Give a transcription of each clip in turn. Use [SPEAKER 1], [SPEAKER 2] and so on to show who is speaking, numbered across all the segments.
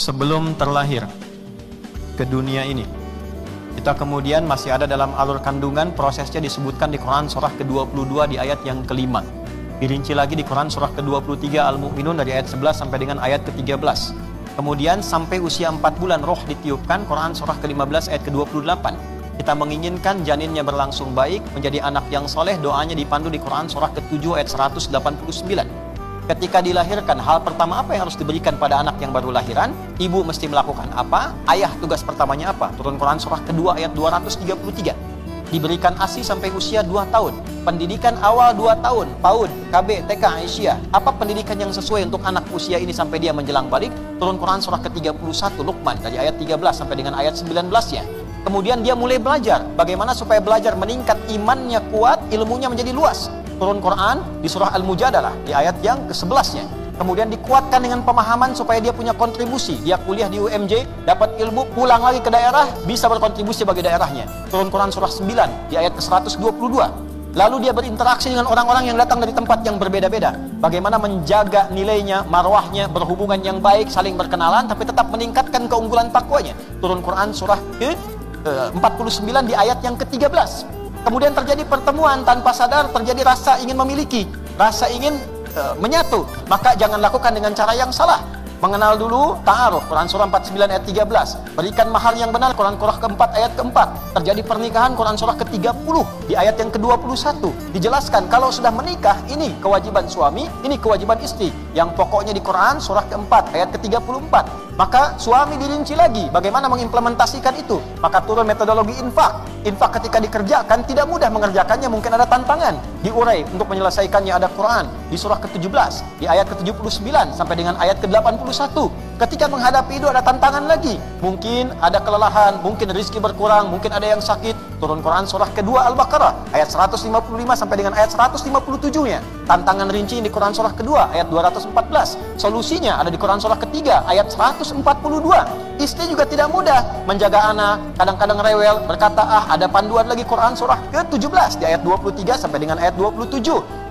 [SPEAKER 1] Sebelum terlahir ke dunia ini, kita kemudian masih ada dalam alur kandungan. Prosesnya disebutkan di Quran surah ke-22 di ayat yang kelima. Dirinci lagi di Quran surah ke-23 Al-Mu'minun dari ayat 11 sampai dengan ayat ke-13. Kemudian sampai usia 4 bulan roh ditiupkan, Quran surah ke-15 ayat ke-28. Kita menginginkan janinnya berlangsung baik, menjadi anak yang soleh. Doanya dipandu di Quran surah ke-7 ayat 189. Ketika dilahirkan, hal pertama apa yang harus diberikan pada anak yang baru lahiran? Ibu mesti melakukan apa? Ayah tugas pertamanya apa? Turun Quran surah kedua ayat 233. Diberikan ASI sampai usia 2 tahun. Pendidikan awal 2 tahun, PAUD, KB, TK, Aisyah. Apa pendidikan yang sesuai untuk anak usia ini sampai dia menjelang balik? Turun Quran surah ke-31 Luqman dari ayat 13 sampai dengan ayat 19-nya. Kemudian dia mulai belajar bagaimana supaya belajar meningkat, imannya kuat, ilmunya menjadi luas. Turun Quran di surah Al-Mujadalah di ayat yang ke-11-nya. Kemudian dikuatkan dengan pemahaman supaya dia punya kontribusi. Dia kuliah di UMJ, dapat ilmu, pulang lagi ke daerah, bisa berkontribusi bagi daerahnya. Turun Quran surah 9 di ayat ke-122. Lalu dia berinteraksi dengan orang-orang yang datang dari tempat yang berbeda-beda. Bagaimana menjaga nilainya, marwahnya, berhubungan yang baik, saling berkenalan, tapi tetap meningkatkan keunggulan takwanya. Turun Quran surah ke-49 di ayat yang ke-13. Kemudian terjadi pertemuan, tanpa sadar terjadi rasa ingin memiliki, rasa ingin menyatu. Maka jangan lakukan dengan cara yang salah. Mengenal dulu ta'aruf, Quran surah 49 ayat 13. Berikan mahar yang benar, Quran surah keempat ayat keempat. Terjadi pernikahan, Quran surah ke-30 di ayat yang ke-21. Dijelaskan kalau sudah menikah, ini kewajiban suami, ini kewajiban istri. Yang pokoknya di Quran surah keempat ayat ke-34. Maka suami dirinci lagi bagaimana mengimplementasikan itu. Maka turun metodologi infak. Infak ketika dikerjakan tidak mudah mengerjakannya, mungkin ada tantangan. Diurai untuk menyelesaikannya ada Quran di surah ke-17 di ayat ke-79 sampai dengan ayat ke-81. Ketika menghadapi itu ada tantangan lagi. Mungkin ada kelelahan, mungkin rezeki berkurang, mungkin ada yang sakit. Turun Quran surah kedua Al-Baqarah ayat 155 sampai dengan ayat 157-nya. Tantangan rinci di Quran surah kedua ayat 214. Solusinya ada di Quran surah ketiga ayat 142. Istri juga tidak mudah menjaga anak, kadang-kadang rewel, berkata ada panduan lagi Quran surah ke-17 di ayat 23 sampai dengan ayat 27.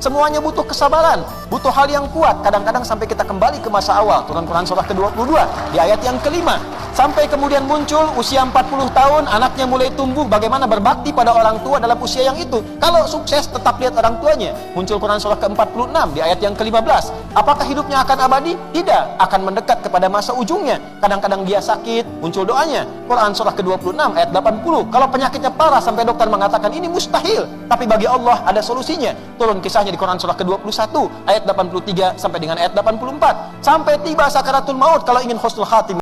[SPEAKER 1] Semuanya butuh kesabaran, butuh hal yang kuat. Kadang-kadang sampai kita kembali ke masa awal. Turun Quran surah ke-22 di ayat yang kelima. Sampai kemudian muncul usia 40 tahun, anaknya mulai tumbuh, bagaimana berbakti pada orang tua dalam usia yang itu. Kalau sukses, tetap lihat orang tuanya. Muncul Quran surah ke-46 di ayat yang ke-15. Apakah hidupnya akan abadi? Tidak, akan mendekat kepada masa ujungnya. Kadang-kadang dia sakit, muncul doanya. Quran surah ke-26 ayat 80. Kalau penyakitnya parah sampai dokter mengatakan ini mustahil, tapi bagi Allah ada solusinya. Turun kisahnya di Quran surah ke-21 ayat 83 sampai dengan ayat 84. Sampai tiba sakaratul maut kalau ingin husnul khatimah.